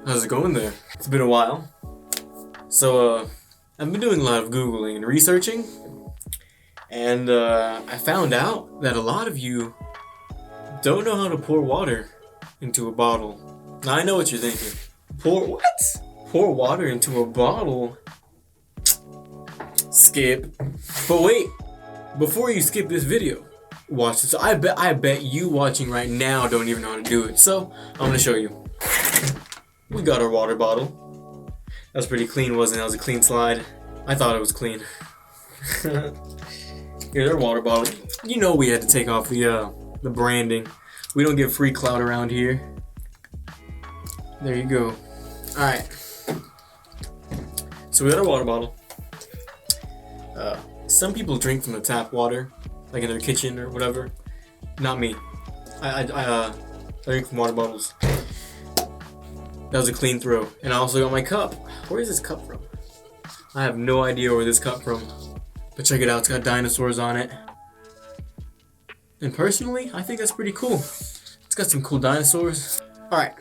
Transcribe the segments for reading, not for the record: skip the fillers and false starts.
How's it going there? It's been a while. So, I've been doing a lot of Googling and researching, and I found out that a lot of you don't know how to pour water into a bottle. Now, I know what you're thinking. Pour what? Pour water into a bottle? Skip. But wait, before you skip this video, watch this. I bet you watching right now don't even know how to do it. So, I'm gonna show you. We got our water bottle. That was pretty clean, wasn't it? That was a clean slide. I thought it was clean. Here's our water bottle. You know we had to take off the branding. We don't give free clout around here. There you go. Alright. So we got our water bottle. Some people drink from the tap water, like in their kitchen or whatever. Not me. I drink from water bottles. That was a clean throw. And I also got my cup. Where is this cup from? I have no idea where this cup from. But check it out, it's got dinosaurs on it. And personally, I think that's pretty cool. It's got some cool dinosaurs. Alright.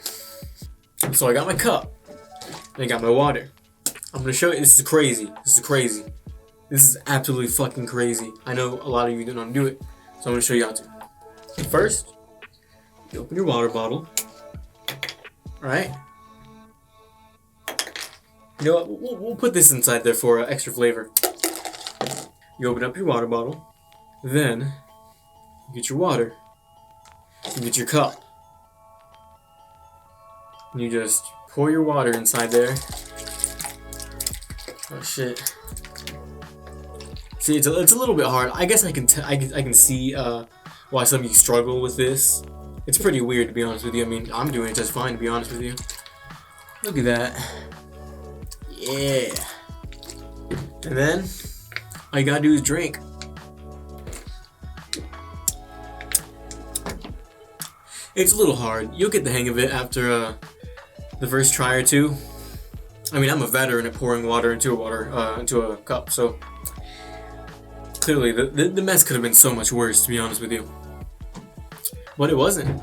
So I got my cup. And I got my water. I'm gonna show you, this is crazy. This is crazy. This is absolutely fucking crazy. I know a lot of you don't know how to do it. So I'm gonna show you how to. First, you open your water bottle. Alright. You know what? We'll put this inside there for extra flavor. You open up your water bottle. Then, you get your water. You get your cup. And you just pour your water inside there. Oh shit. See, it's a little bit hard. I guess I can see why some of you struggle with this. It's pretty weird, to be honest with you. I mean, I'm doing it just fine, to be honest with you. Look at that. Yeah. And then, all you gotta do is drink. It's a little hard. You'll get the hang of it after the first try or two. I mean, I'm a veteran at pouring water into a cup, so clearly the mess could have been so much worse, to be honest with you. But it wasn't.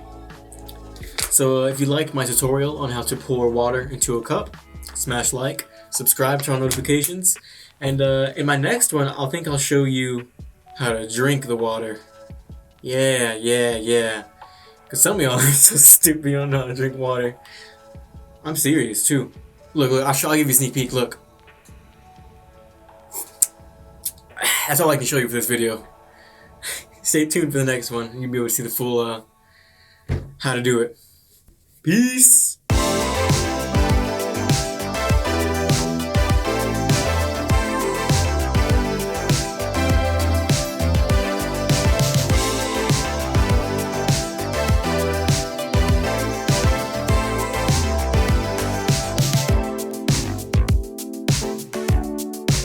So if you liked my tutorial on how to pour water into a cup, smash like, subscribe, turn on notifications, and in my next one, I'll show you how to drink the water. Yeah. Cause some of y'all are so stupid, you don't know how to drink water. I'm serious too. Look, I'll give you a sneak peek. Look, that's all I can show you for this video. Stay tuned for the next one, and you'll be able to see the full how to do it. Peace.